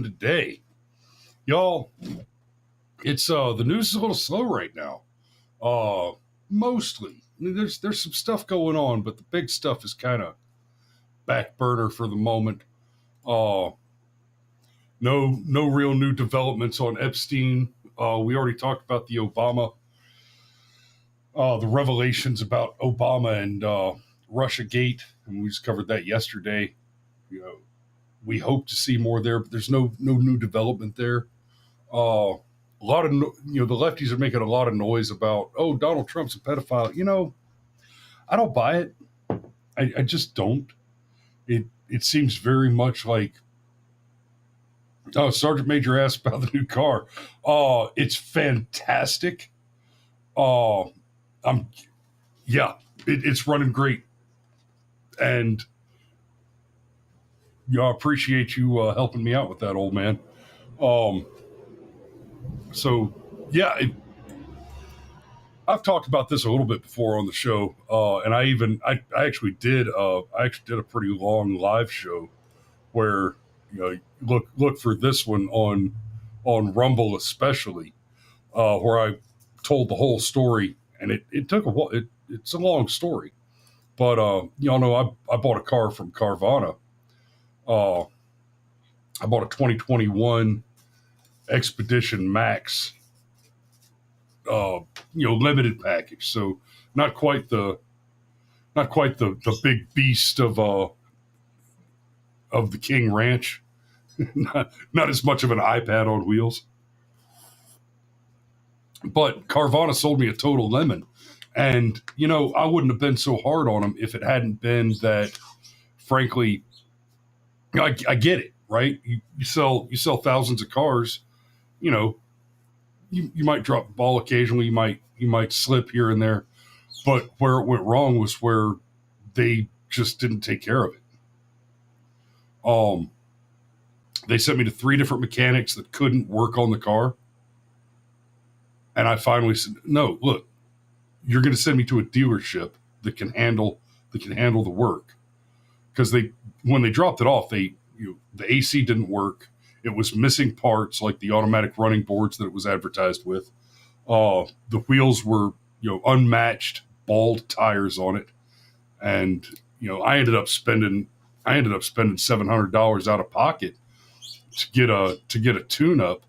doing today? Y'all, it's the news is a little slow right now. Mostly. I mean, there's some stuff going on, but the big stuff is kind of back burner for the moment. Uh no real new developments on Epstein. We already talked about the Obama the revelations about Obama and Russia Gate, and we just covered that yesterday. You know, we hope to see more there, but there's no new development there. A lot of the lefties are making a lot of noise about, oh, Donald Trump's a pedophile. I don't buy it. I just don't. It seems very much like, oh, Sergeant Major asked about the new car. It's fantastic. Uh, I'm yeah, it's running great, and I appreciate you helping me out with that, old man. Um, so yeah, I've talked about this a little bit before on the show, and I actually did a pretty long live show where look for this one on Rumble especially, where I told the whole story, and it took a while. It's a long story, but y'all know I bought a car from Carvana. I bought a 2021 Expedition Max, limited package. So not quite the big beast of the King Ranch. not as much of an iPad on wheels. But Carvana sold me a total lemon. And, I wouldn't have been so hard on them if it hadn't been that, frankly, I get it, right? You sell thousands of cars, you might drop the ball occasionally, you might slip here and there. But where it went wrong was where they just didn't take care of it. They sent me to 3 different mechanics that couldn't work on the car. And I finally said, no, look, you're going to send me to a dealership that can handle the work. Because when they dropped it off, the AC didn't work. It was missing parts like the automatic running boards that it was advertised with. The wheels were, unmatched bald tires on it. And, I ended up spending $700 out of pocket to get a tune-up,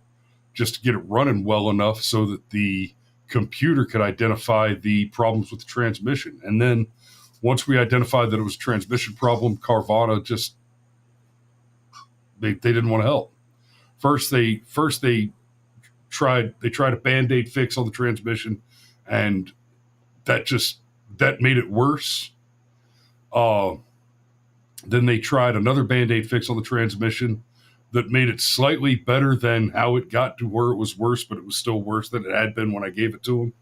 just to get it running well enough so that the computer could identify the problems with the transmission. And then once we identified that it was a transmission problem, Carvana just they didn't want to help. First they tried a Band-Aid fix on the transmission, and that made it worse. Then they tried another Band-Aid fix on the transmission that made it slightly better than how it got to where it was worse, but it was still worse than it had been when I gave it to them.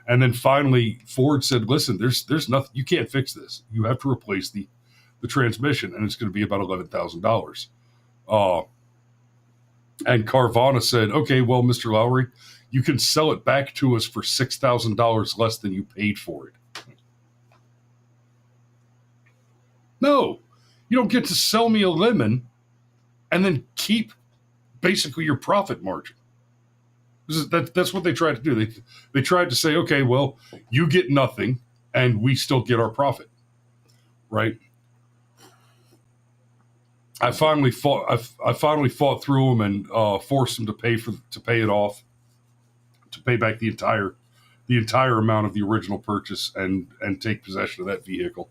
And then finally, Ford said, listen, there's nothing, you can't fix this. You have to replace the transmission, and it's going to be about $11,000. And Carvana said, okay, well, Mr. Lowry, you can sell it back to us for $6,000 less than you paid for it. No, you don't get to sell me a lemon and then keep basically your profit margin. That's what they tried to do. They tried to say, okay, well, you get nothing and we still get our profit, right? I finally fought through them and forced them to pay it off, to pay back the entire amount of the original purchase and take possession of that vehicle.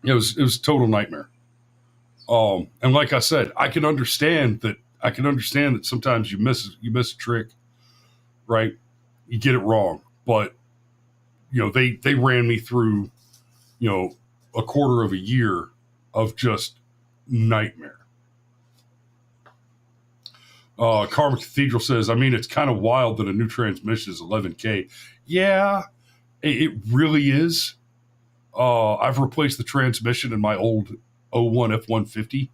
It was a total nightmare. And like I said, I can understand that sometimes you miss a trick, right? You get it wrong, but they ran me through, a quarter of a year of just nightmare. Karma Cathedral says, I mean, it's kind of wild that a new transmission is $11K. Yeah, it really is. I've replaced the transmission in my old 01 F-150.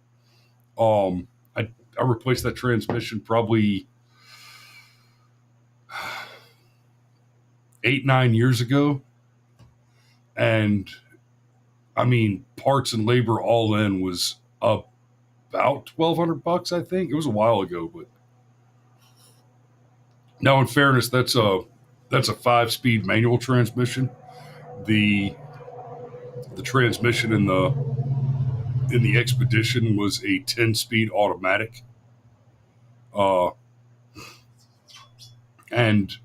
I replaced that transmission probably 8-9 years ago. And I mean, parts and labor all in was about $1,200, I think. It was a while ago, but now in fairness, that's a 5-speed manual transmission. The transmission in the Expedition was a 10-speed automatic. Uh, and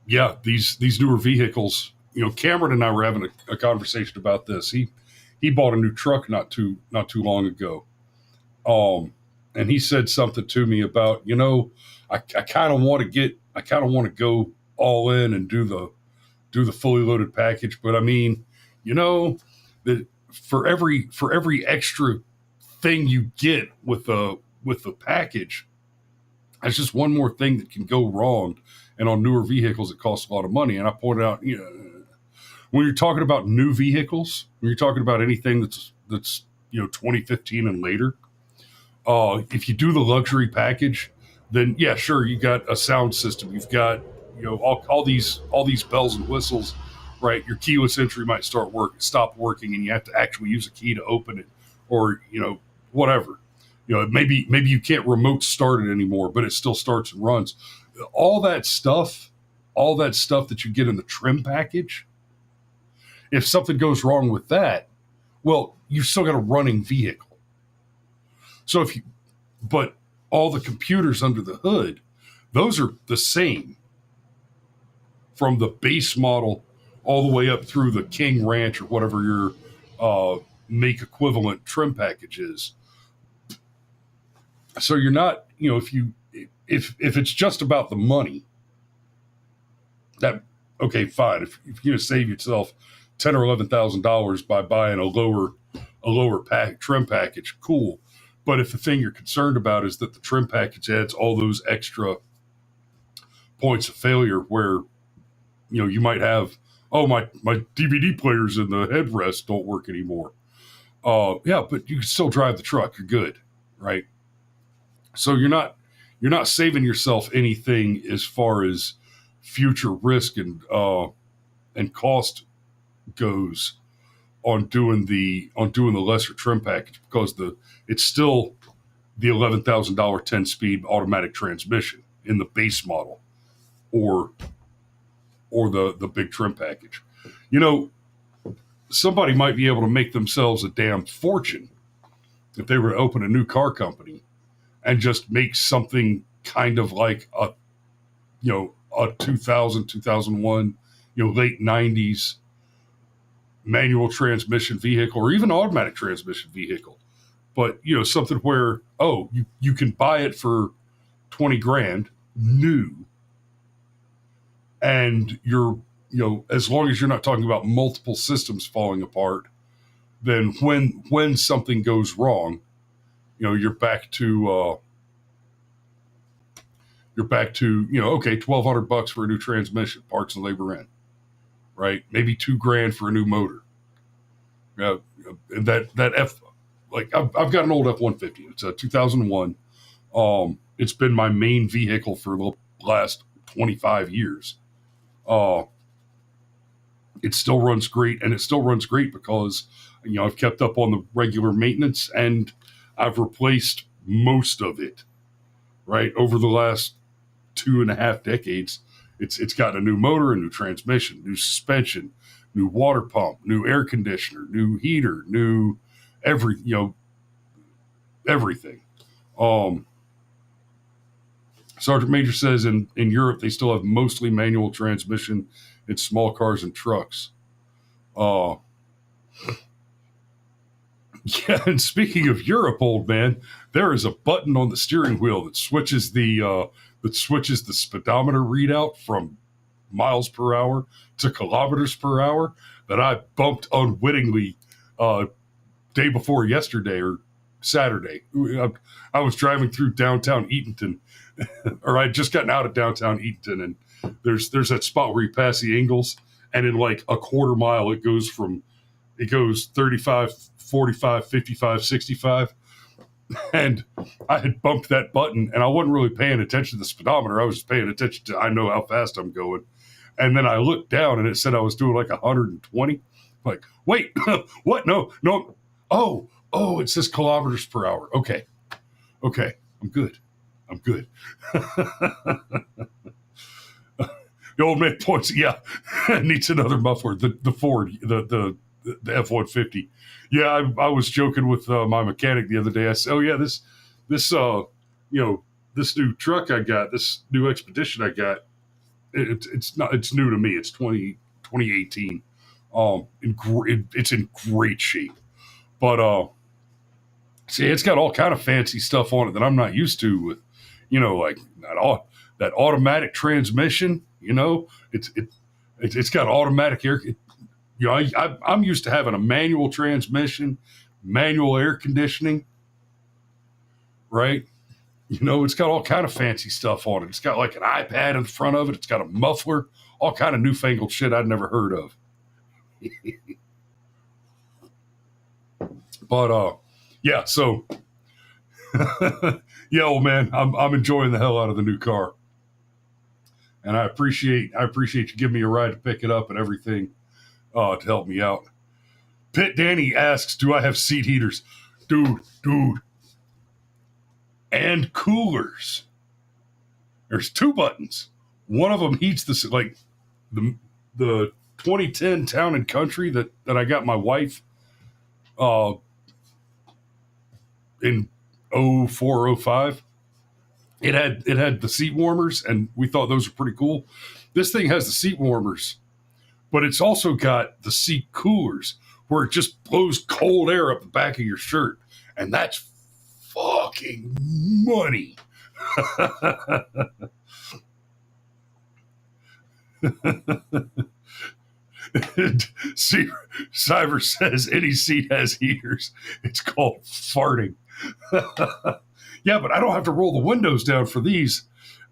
yeah, these newer vehicles, Cameron and I were having a conversation about this. He bought a new truck not too long ago. And he said something to me about, I kind of want to go all in and do the fully loaded package. But I mean, that for every extra thing you get with the package, that's just one more thing that can go wrong. And on newer vehicles, it costs a lot of money. And I pointed out, when you're talking about new vehicles, when you're talking about anything that's 2015 and later, if you do the luxury package, then yeah, sure, you got a sound system, you've got all these bells and whistles, right? Your keyless entry might stop working, and you have to actually use a key to open it, or whatever. Maybe you can't remote start it anymore, but it still starts and runs. All that stuff that you get in the trim package. If something goes wrong with that, well, you've still got a running vehicle. So but all the computers under the hood, those are the same from the base model all the way up through the King Ranch or whatever your make equivalent trim package is. So you're not, if it's just about the money, that okay, fine. If you're going to save yourself $10,000 or $11,000 by buying a lower trim package, cool. But if the thing you're concerned about is that the trim package adds all those extra points of failure, where you might have, my DVD players in the headrest don't work anymore. Yeah, but you can still drive the truck. You're good, right? So you're not saving yourself anything as far as future risk and cost goes on doing the lesser trim package, because it's still the $11,000 10-speed automatic transmission in the base model, or the big trim package. Somebody might be able to make themselves a damn fortune if they were to open a new car company and just make something kind of like a 2000, 2001, late 90s manual transmission vehicle, or even automatic transmission vehicle. But, something where, you can buy it for 20 grand new, and you're, as long as you're not talking about multiple systems falling apart, then when something goes wrong, you're back to okay, $1,200 for a new transmission, parts and labor in, right? Maybe $2,000 for a new motor. And I've got an old F-150. It's a 2001. It's been my main vehicle for the last 25 years. It still runs great, and it still runs great because I've kept up on the regular maintenance, and I've replaced most of it, right, over the last 2.5 decades. It's got a new motor, a new transmission, new suspension, new water pump, new air conditioner, new heater, new everything. Sergeant Major says in Europe they still have mostly manual transmission in small cars and trucks. Yeah, and speaking of Europe, old man, there is a button on the steering wheel that switches the speedometer readout from miles per hour to kilometers per hour that I bumped unwittingly day before yesterday, or Saturday. I was driving through downtown Eatonton, or I'd just gotten out of downtown Eatonton, and there's that spot where you pass the Ingalls, and in like a quarter mile it goes 35, 45, 55, 65. And I had bumped that button, and I wasn't really paying attention to the speedometer. I was just paying attention to, I know how fast I'm going. And then I looked down, and it said I was doing like 120. Like, wait, what? No. Oh, it says kilometers per hour. Okay. Okay, I'm good. I'm good. The old man points. Yeah, needs another muffler. The Ford, the F-150. Yeah, I was joking with my mechanic the other day. I said, "Oh yeah, this you know this new truck I got, this new Expedition I got. It's not it's new to me. It's 2018. It's in great shape, but see, it's got all kind of fancy stuff on it that I'm not used to. With like that automatic transmission. It's got automatic air. I'm used to having a manual transmission, manual air conditioning, right? It's got all kind of fancy stuff on it. It's got like an iPad in front of it. It's got a muffler, all kind of newfangled shit I'd never heard of. But yeah. So yeah, old man, I'm enjoying the hell out of the new car, and I appreciate you giving me a ride to pick it up and everything to help me out. Pit Danny asks, "Do I have seat heaters?" Dude, and coolers. There's two buttons. One of them heats the 2010 Town and Country that I got my wife in 0405. It had the seat warmers, and we thought those were pretty cool. This thing has the seat warmers, but it's also got the seat coolers where it just blows cold air up the back of your shirt, and that's fucking money. Cyber says any seat has heaters. It's called farting. Yeah, but I don't have to roll the windows down for these.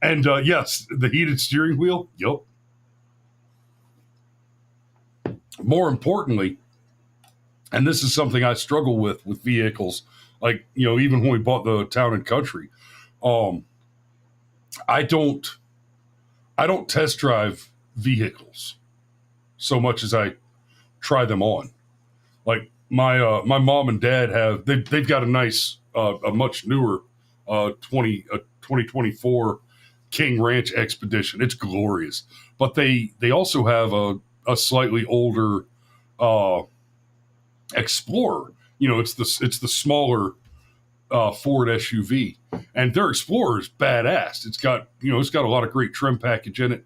And yes, the heated steering wheel. Yep. More importantly, and this is something I struggle with vehicles, like even when we bought the Town and Country, I don't test drive vehicles so much as I try them on. Like my mom and dad they've got a nice a much newer 2024 King Ranch Expedition. It's glorious, but they also have a slightly older Explorer. It's the smaller Ford SUV, and their Explorer is badass. It's got a lot of great trim package in it,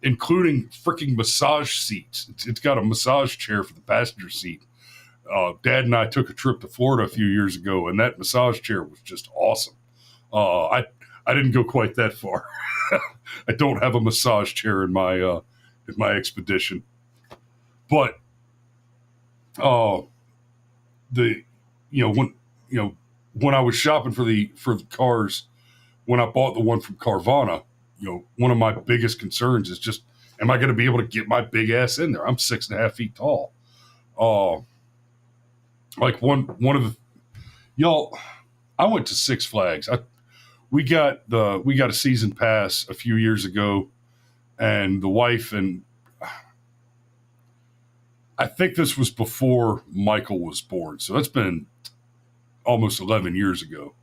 including freaking massage seats. It's got a massage chair for the passenger seat. Dad and I took a trip to Florida a few years ago, and that massage chair was just awesome. I didn't go quite that far. I don't have a massage chair in my Expedition, but the when I was shopping for the cars, when I bought the one from Carvana, one of my biggest concerns is just, am I going to be able to get my big ass in there? I'm 6.5 feet tall. Like one of the y'all, I went to Six Flags. We got a season pass a few years ago, and the wife and I think this was before Michael was born, so that's been almost 11 years ago.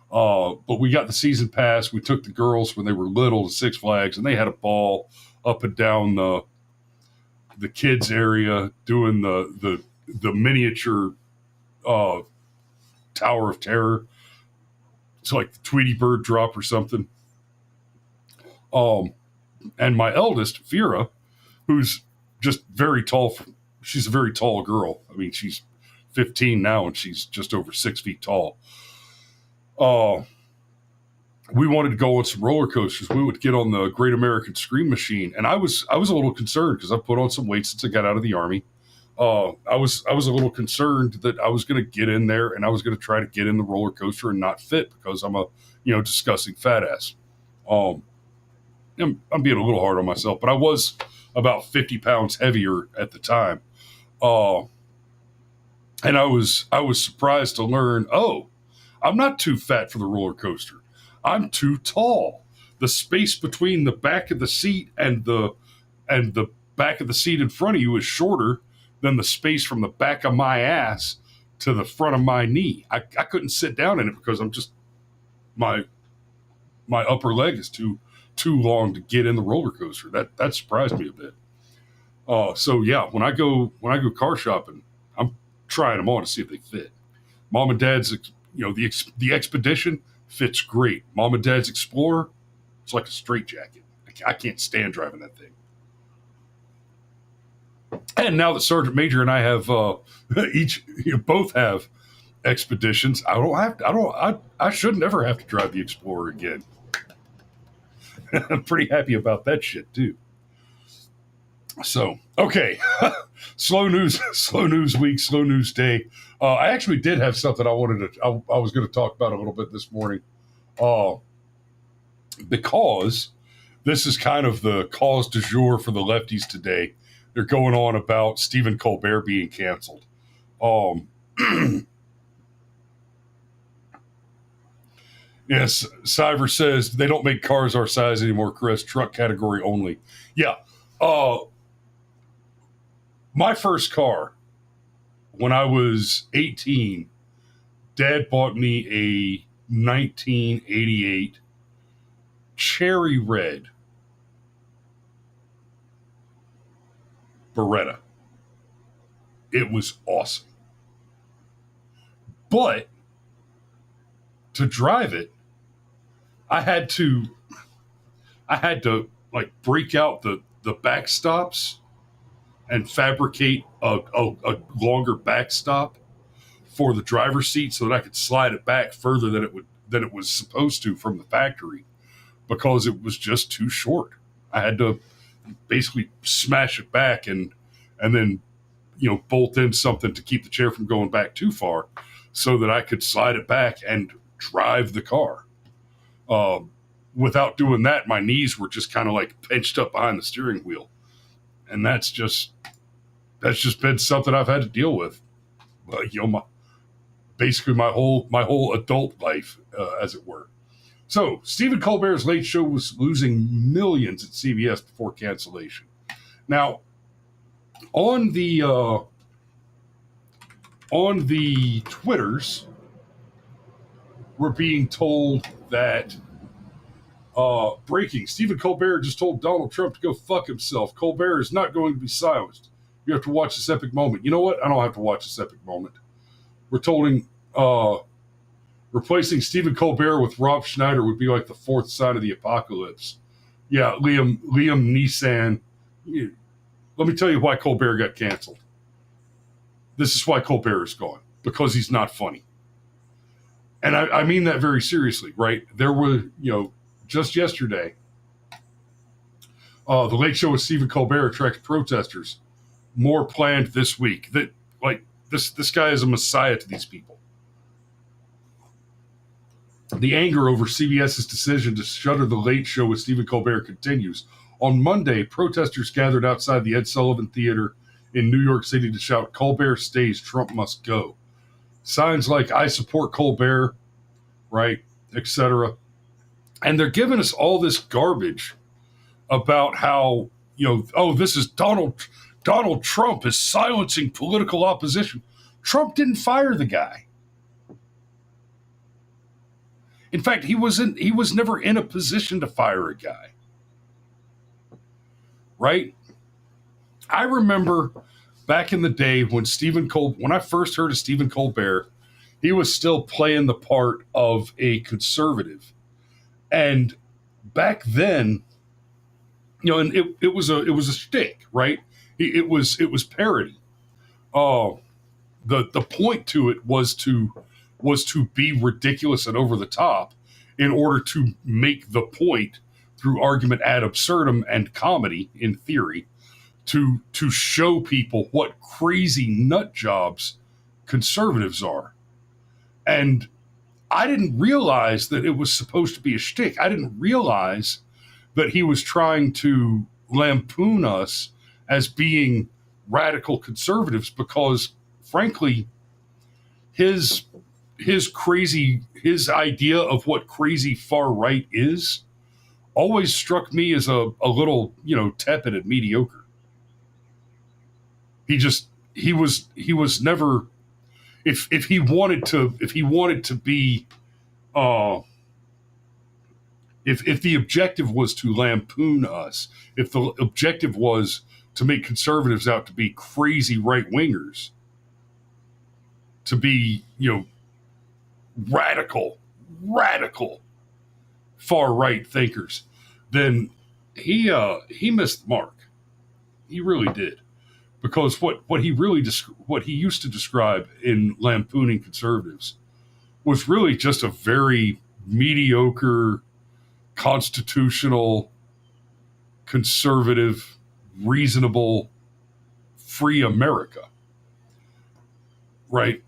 But we got the season pass. We took the girls when they were little to Six Flags, and they had a ball up and down the kids area doing the miniature Tower of Terror. It's like the Tweety Bird drop or something. And my eldest, Vera, who's just very tall. She's a very tall girl. I mean, she's 15 now, and she's just over 6 feet tall. We wanted to go on some roller coasters. We would get on the Great American Scream Machine, and I was a little concerned because I put on some weight since I got out of the Army. I was a little concerned that I was going to get in there and I was going to try to get in the roller coaster and not fit because I'm a disgusting fat ass. I'm being a little hard on myself, but I was about 50 pounds heavier at the time. And I was surprised to learn, I'm not too fat for the roller coaster. I'm too tall. The space between the back of the seat and the back of the seat in front of you is shorter than the space from the back of my ass to the front of my knee. I couldn't sit down in it because I'm just my my upper leg is too long to get in the roller coaster. That surprised me a bit. So yeah, when I go car shopping, I'm trying them on to see if they fit. Mom and Dad's, the Expedition fits great. Mom and Dad's Explorer, it's like a straitjacket. I can't stand driving that thing. And now that Sergeant Major and I have both have Expeditions, I should never have to drive the Explorer again. I'm pretty happy about that shit too. So, okay. Slow news week, slow news day. I actually did have something I was going to talk about a little bit this morning. Uh, because this is kind of the cause du jour for the lefties today. They're going on about Stephen Colbert being canceled. Yes, Cyber says they don't make cars our size anymore, Chris. Truck category only. Yeah. My first car, when I was 18, Dad bought me a 1988 cherry red Beretta. It was awesome. But to drive it, I had to like break out the backstops and fabricate a longer backstop for the driver's seat so that I could slide it back further than it was supposed to from the factory, because it was just too short. I had to basically smash it back and then bolt in something to keep the chair from going back too far so that I could slide it back and drive the car. Without doing that, my knees were just kind of like pinched up behind the steering wheel. And that's just been something I've had to deal with. Basically my whole adult life, as it were. So Stephen Colbert's Late Show was losing millions at CBS before cancellation. Now, on the Twitters, we're being told that breaking: Stephen Colbert just told Donald Trump to go fuck himself. Colbert is not going to be silenced. You have to watch this epic moment. You know what? I don't have to watch this epic moment. We're told replacing Stephen Colbert with Rob Schneider would be like the fourth sign of the apocalypse. Yeah, Liam Neeson. Let me tell you why Colbert got canceled. This is why Colbert is gone. Because he's not funny. And I mean that very seriously, right? There were, just yesterday, the Late Show with Stephen Colbert attracts protesters. More planned this week. This guy is a messiah to these people. The anger over CBS's decision to shutter the Late Show with Stephen Colbert continues. On Monday, protesters gathered outside the Ed Sullivan Theater in New York City to shout, "Colbert stays, Trump must go." Signs like "I support Colbert," right, etc. And they're giving us all this garbage about how, this is Donald Trump is silencing political opposition. Trump didn't fire the guy. In fact, he was never in a position to fire a guy. Right? I remember back in the day when when I first heard of Stephen Colbert, he was still playing the part of a conservative. And back then, and it was a shtick, right? It was parody. The point to it was to be ridiculous and over the top in order to make the point through argument ad absurdum and comedy in theory to show people what crazy nut jobs conservatives are. And I didn't realize that it was supposed to be a shtick. I didn't realize that he was trying to lampoon us as being radical conservatives because, frankly, his idea of what crazy far right is always struck me as a little, tepid and mediocre. He was never, if he wanted to be If the objective was to lampoon us, if the objective was to make conservatives out to be crazy right wingers, to be, radical far right thinkers, then he missed the mark. He really did, because what he used to describe in lampooning conservatives was really just a very mediocre, constitutional, conservative, reasonable, free America, right?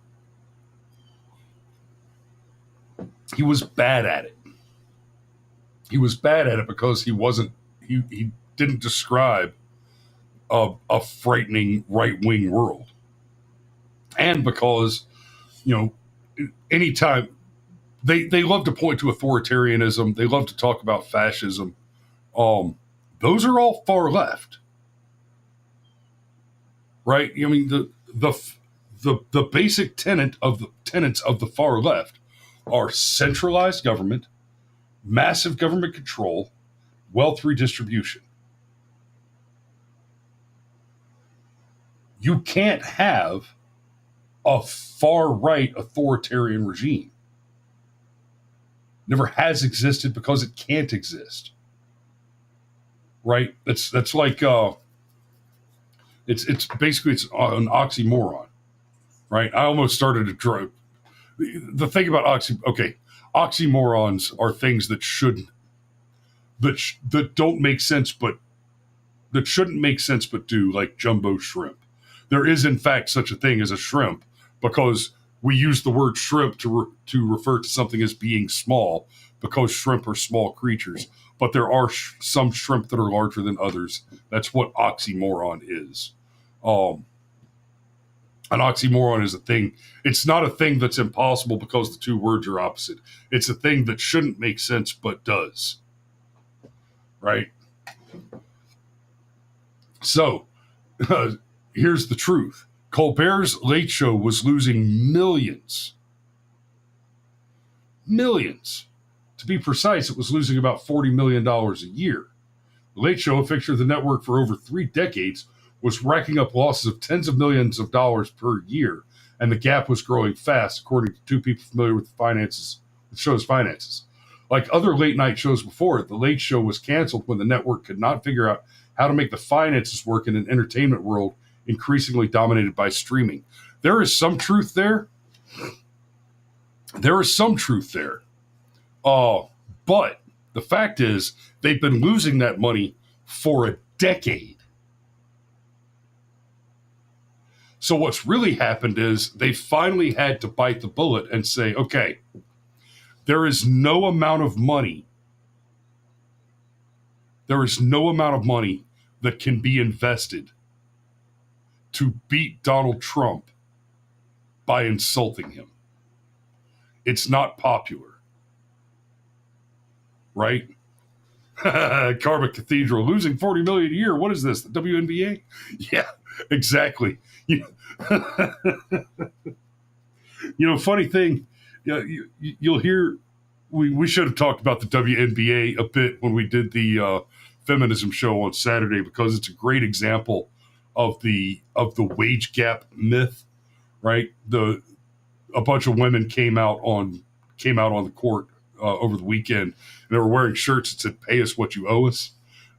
He was bad at it. He was bad at it because he didn't describe a frightening right wing world, and because anytime they love to point to authoritarianism, they love to talk about fascism. Those are all far left, right? I mean, the basic tenets of the far left are centralized government, massive government control, wealth redistribution. You can't have a far right authoritarian regime. Never has existed because it can't exist. Right? That's like it's basically it's an oxymoron. Right? I almost started to draw. The thing about oxymorons are things that that don't make sense, but that shouldn't make sense, but do, like jumbo shrimp. There is, in fact, such a thing as a shrimp, because we use the word shrimp to refer to something as being small, because shrimp are small creatures. But there are some shrimp that are larger than others. That's what oxymoron is. An oxymoron is a thing. It's not a thing that's impossible because the two words are opposite. It's a thing that shouldn't make sense but does. Right? So, here's the truth. Colbert's Late Show was losing millions. Millions. To be precise, it was losing about $40 million a year. The Late Show, a fixture of the network for over 3 decades, was racking up losses of tens of millions of dollars per year, and the gap was growing fast, according to 2 people familiar with the show's finances. Like other late night shows before it, The Late Show was canceled when the network could not figure out how to make the finances work in an entertainment world increasingly dominated by streaming. There is some truth there. There is some truth there. But the fact is, they've been losing that money for a decade. So what's really happened is they finally had to bite the bullet and say, okay, there is no amount of money that can be invested to beat Donald Trump by insulting him. It's not popular. Right? Karma Cathedral losing $40 million a year. What is this? The WNBA? Yeah, exactly. Funny thing, you'll hear. We should have talked about the WNBA a bit when we did the feminism show on Saturday, because it's a great example of the wage gap myth. Right? A bunch of women came out on the court over the weekend, and they were wearing shirts that said, "Pay us what you owe us."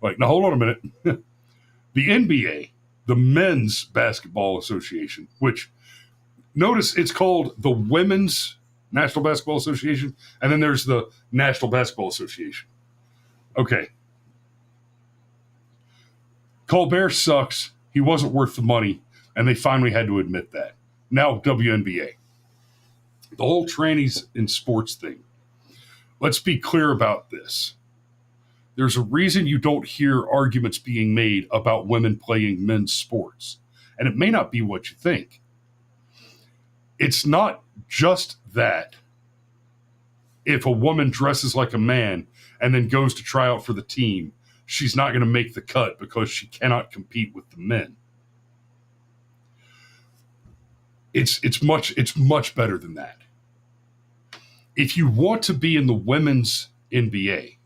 Like, now hold on a minute. The NBA, the Men's Basketball Association, which, notice it's called the Women's National Basketball Association, and then there's the National Basketball Association. Okay. Colbert sucks. He wasn't worth the money, and they finally had to admit that. Now, WNBA. The whole trannies in sports thing. Let's be clear about this. There's a reason you don't hear arguments being made about women playing men's sports. And it may not be what you think. It's not just that if a woman dresses like a man and then goes to try out for the team, she's not going to make the cut because she cannot compete with the men. It's much better than that. If you want to be in the women's NBA,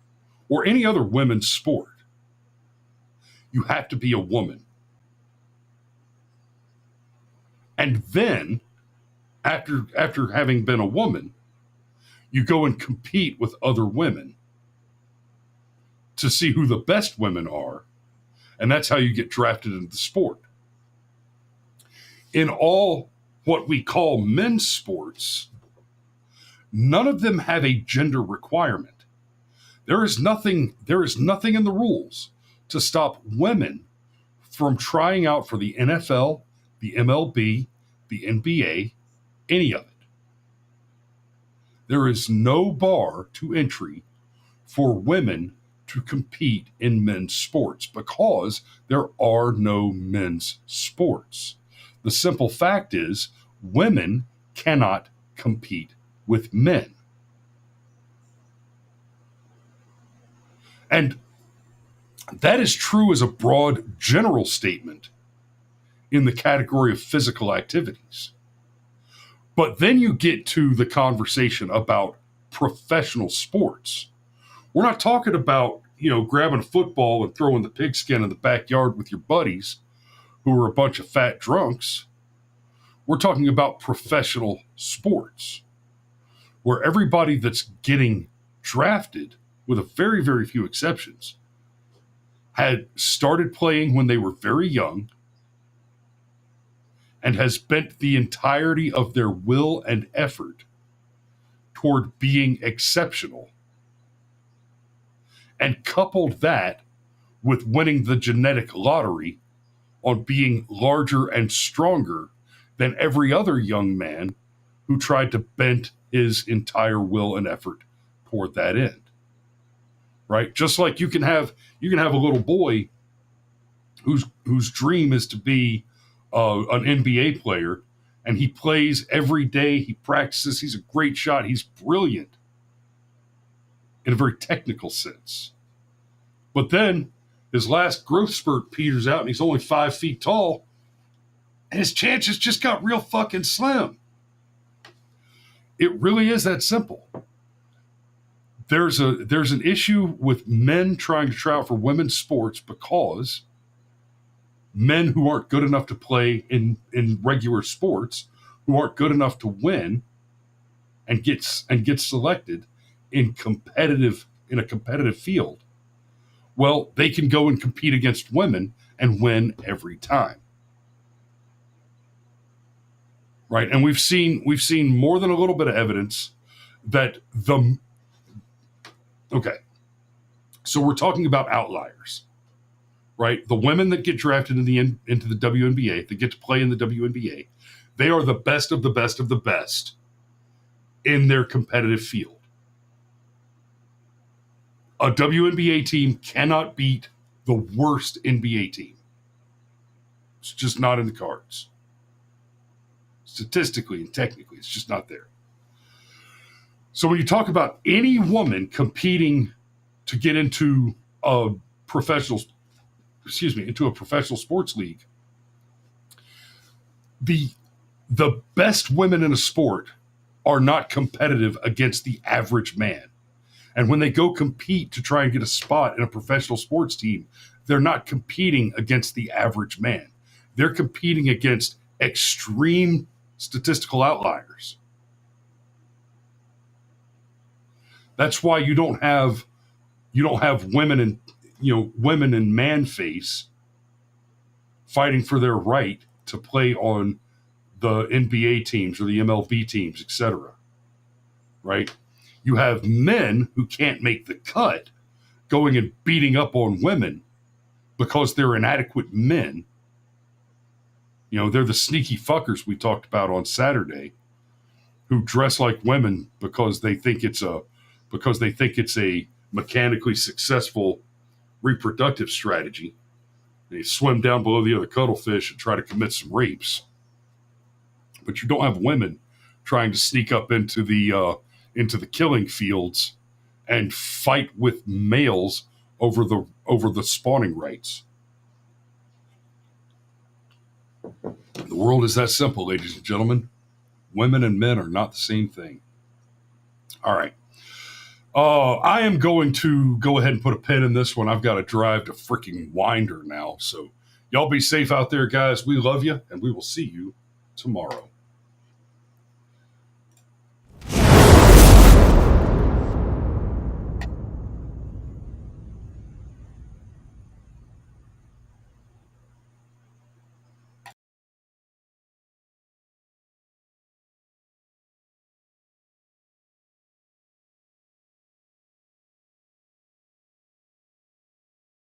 or any other women's sport, you have to be a woman. And then, after having been a woman, you go and compete with other women to see who the best women are, and that's how you get drafted into the sport. In all what we call men's sports, none of them have a gender requirement. There is nothing in the rules to stop women from trying out for the NFL, the MLB, the NBA, any of it. There is no bar to entry for women to compete in men's sports because there are no men's sports. The simple fact is, women cannot compete with men. And that is true as a broad general statement in the category of physical activities. But then you get to the conversation about professional sports. We're not talking about, grabbing a football and throwing the pigskin in the backyard with your buddies who are a bunch of fat drunks. We're talking about professional sports where everybody that's getting drafted, with a very, very few exceptions, had started playing when they were very young and has bent the entirety of their will and effort toward being exceptional, and coupled that with winning the genetic lottery on being larger and stronger than every other young man who tried to bend his entire will and effort toward that end. Right? Just like you can have a little boy whose dream is to be an NBA player, and he plays every day, he practices, he's a great shot, he's brilliant in a very technical sense. But then his last growth spurt peters out and he's only 5 feet tall, and his chances just got real fucking slim. It really is that simple. There's an issue with men trying to try out for women's sports because men who aren't good enough to play in regular sports, who aren't good enough to win and get selected in a competitive field, well, they can go and compete against women and win every time. Right? And we've seen more than a little bit of evidence that so we're talking about outliers. Right? The women that get drafted into the WNBA, that get to play in the WNBA, they are the best of the best of the best in their competitive field. A WNBA team cannot beat the worst NBA team. It's just not in the cards. Statistically and technically, it's just not there. So when you talk about any woman competing to get into a professional sports league, the best women in a sport are not competitive against the average man. And when they go compete to try and get a spot in a professional sports team, they're not competing against the average man. They're competing against extreme statistical outliers. That's why you don't have women in man face fighting for their right to play on the NBA teams or the MLB teams, etc. Right? You have men who can't make the cut going and beating up on women because they're inadequate men. They're the sneaky fuckers we talked about on Saturday who dress like women because they think it's a mechanically successful reproductive strategy. They swim down below the other cuttlefish and try to commit some rapes. But you don't have women trying to sneak up into the killing fields and fight with males over the spawning rights. The world is that simple, ladies and gentlemen. Women and men are not the same thing. All right. I am going to go ahead and put a pin in this one. I've got to drive to freaking Winder now. So y'all be safe out there, guys. We love you, and we will see you tomorrow.